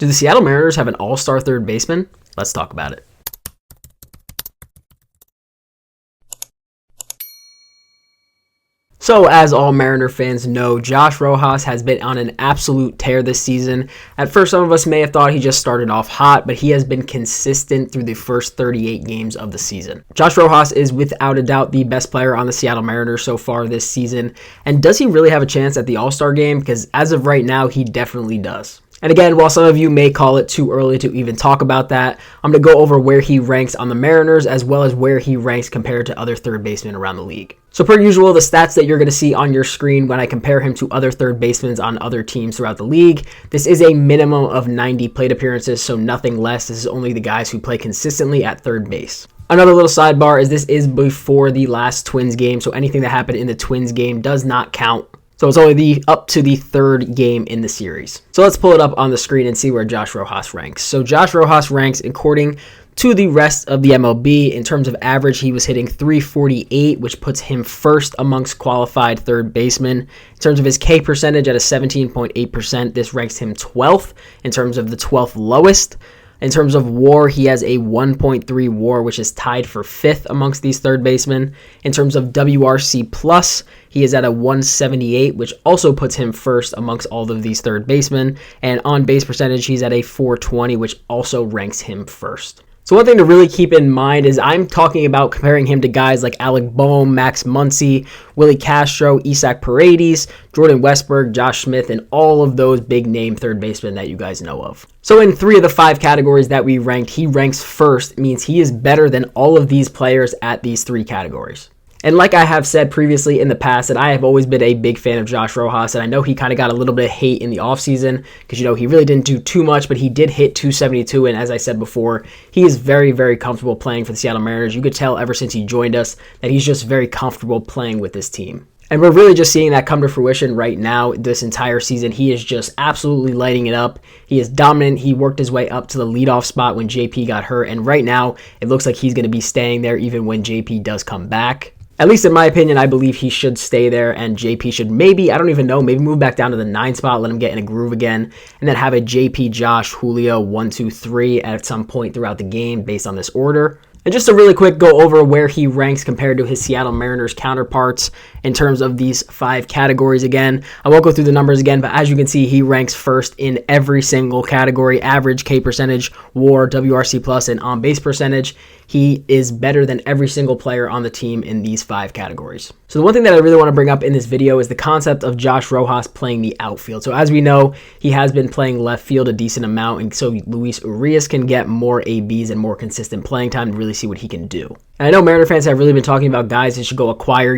Do the Seattle Mariners have an all-star third baseman? Let's talk about it. So, as all Mariner fans know, Josh Rojas has been on an absolute tear this season. At first, some of us may have thought he just started off hot, but he has been consistent through the first 38 games of the season. Josh Rojas is without a doubt the best player on the Seattle Mariners so far this season. And does he really have a chance at the All-Star game? Because as of right now, he definitely does. And again, while some of you may call it too early to even talk about that, I'm going to go over where he ranks on the Mariners as well as where he ranks compared to other third basemen around the league. So per usual, the stats that you're going to see on your screen when I compare him to other third basemen on other teams throughout the league, this is a minimum of 90 plate appearances, so nothing less. This is only the guys who play consistently at third base. Another little sidebar is this is before the last Twins game, so anything that happened in the Twins game does not count. So it's only up to the third game in the series. So let's pull it up on the screen and see where Josh Rojas ranks. So Josh Rojas ranks according to the rest of the MLB. In terms of average, he was hitting .348, which puts him first amongst qualified third basemen. In terms of his K percentage at a 17.8%, this ranks him 12th in terms of the 12th lowest. In terms of WAR, he has a 1.3 WAR, which is tied for 5th amongst these third basemen. In terms of WRC+, he is at a 178, which also puts him first amongst all of these third basemen. And on base percentage, he's at a 420, which also ranks him first. So one thing to really keep in mind is I'm talking about comparing him to guys like Alec Bohm, Max Muncy, Willie Castro, Isaac Paredes, Jordan Westburg, Josh Smith, and all of those big name third basemen that you guys know of. So in 3 of the 5 categories that we ranked, he ranks first. It means he is better than all of these players at these 3 categories. And like I have said previously in the past, that I have always been a big fan of Josh Rojas, and I know he kind of got a little bit of hate in the offseason because, he really didn't do too much, but he did hit .272, and as I said before, he is very, very comfortable playing for the Seattle Mariners. You could tell ever since he joined us that he's just very comfortable playing with this team. And we're really just seeing that come to fruition right now this entire season. He is just absolutely lighting it up. He is dominant. He worked his way up to the leadoff spot when JP got hurt, and right now it looks like he's going to be staying there even when JP does come back. At least in my opinion, I believe he should stay there, and JP should maybe move back down to the 9 spot, let him get in a groove again, and then have a JP, Josh, Julio 1, 2, 3 at some point throughout the game based on this order. And just to really quick go over where he ranks compared to his Seattle Mariners counterparts in terms of these 5 categories again. I won't go through the numbers again, but as you can see, he ranks first in every single category: average, K percentage, WAR, WRC+, and on-base percentage. He is better than every single player on the team in these 5 categories. So the one thing that I really want to bring up in this video is the concept of Josh Rojas playing the outfield. So as we know, he has been playing left field a decent amount, and so Luis Urias can get more ABs and more consistent playing time to really see what he can do. And I know Mariner fans have really been talking about guys that should go acquire,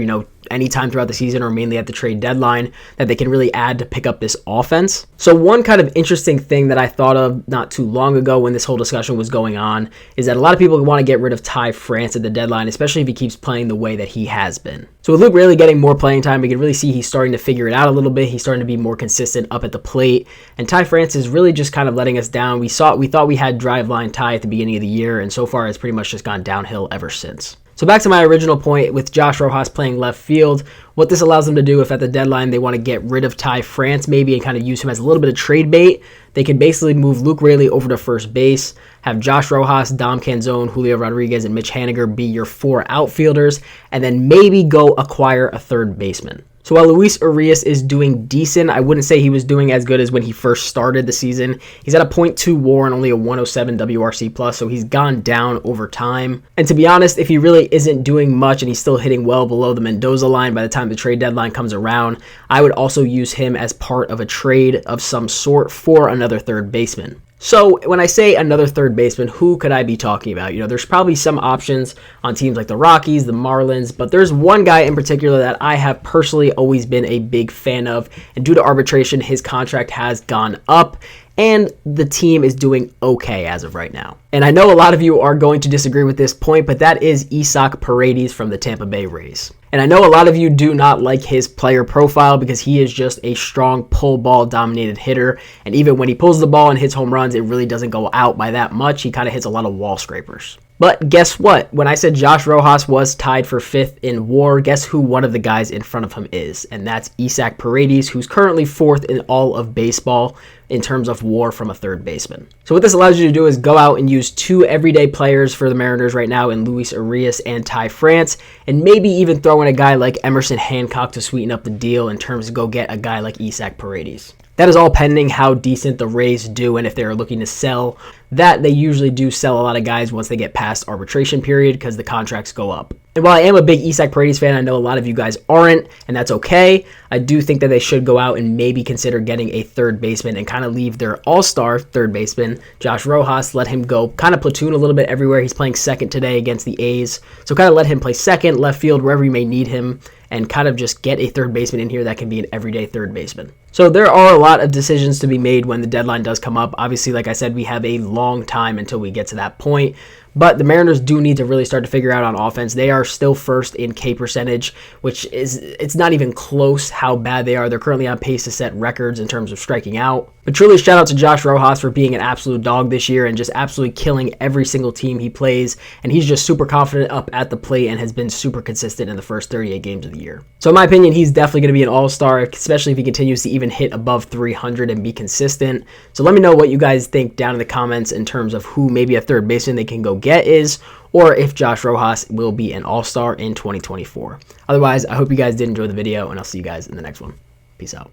anytime throughout the season or mainly at the trade deadline that they can really add to pick up this offense. So one kind of interesting thing that I thought of not too long ago when this whole discussion was going on is that a lot of people want to get rid of Ty France at the deadline, especially if he keeps playing the way that he has been. So with Luke really getting more playing time, we can really see he's starting to figure it out a little bit. He's starting to be more consistent up at the plate, and Ty France is really just kind of letting us down. We thought we had driveline Ty at the beginning of the year, and so far it's pretty much just gone downhill ever since. So back to my original point with Josh Rojas playing left field, what this allows them to do if at the deadline they want to get rid of Ty France maybe and kind of use him as a little bit of trade bait, they can basically move Luke Raley over to first base, have Josh Rojas, Dom Canzone, Julio Rodriguez, and Mitch Haniger be your 4 outfielders, and then maybe go acquire a third baseman. So while Luis Urias is doing decent, I wouldn't say he was doing as good as when he first started the season. He's at a .2 WAR and only a 107 WRC+, so he's gone down over time. And to be honest, if he really isn't doing much and he's still hitting well below the Mendoza line by the time the trade deadline comes around, I would also use him as part of a trade of some sort for another third baseman. So when I say another third baseman, who could I be talking about? There's probably some options on teams like the Rockies, the Marlins, but there's one guy in particular that I have personally always been a big fan of, and due to arbitration, his contract has gone up, and the team is doing okay as of right now. And I know a lot of you are going to disagree with this point, but that is Isaac Paredes from the Tampa Bay Rays. And I know a lot of you do not like his player profile because he is just a strong pull ball dominated hitter. And even when he pulls the ball and hits home runs, it really doesn't go out by that much. He kind of hits a lot of wall scrapers. But guess what? When I said Josh Rojas was tied for 5th in WAR, guess who one of the guys in front of him is? And that's Isaac Paredes, who's currently 4th in all of baseball in terms of WAR from a third baseman. So what this allows you to do is go out and use 2 everyday players for the Mariners right now in Luis Urias and Ty France, and maybe even throw in a guy like Emerson Hancock to sweeten up the deal in terms of go get a guy like Isaac Paredes. That is all pending how decent the Rays do, and if they're looking to sell, that they usually do sell a lot of guys once they get past arbitration period because the contracts go up. And while I am a big Isaac Paredes fan, I know a lot of you guys aren't, and that's okay. I do think that they should go out and maybe consider getting a third baseman and kind of leave their all-star third baseman, Josh Rojas, let him go kind of platoon a little bit everywhere. He's playing second today against the A's, so kind of let him play second, left field, wherever you may need him, and kind of just get a third baseman in here that can be an everyday third baseman. So there are a lot of decisions to be made when the deadline does come up. Obviously, like I said, we have a long time until we get to that point. But the Mariners do need to really start to figure out on offense. They are still first in K percentage, which is, it's not even close how bad they are. They're currently on pace to set records in terms of striking out. But truly shout out to Josh Rojas for being an absolute dog this year and just absolutely killing every single team he plays. And he's just super confident up at the plate and has been super consistent in the first 38 games of the year. So in my opinion, he's definitely going to be an all-star, especially if he continues to even hit above 300 and be consistent. So let me know what you guys think down in the comments in terms of who maybe a third baseman they can go get is, or if Josh Rojas will be an all-star in 2024. Otherwise, I hope you guys did enjoy the video, and I'll see you guys in the next one. Peace out.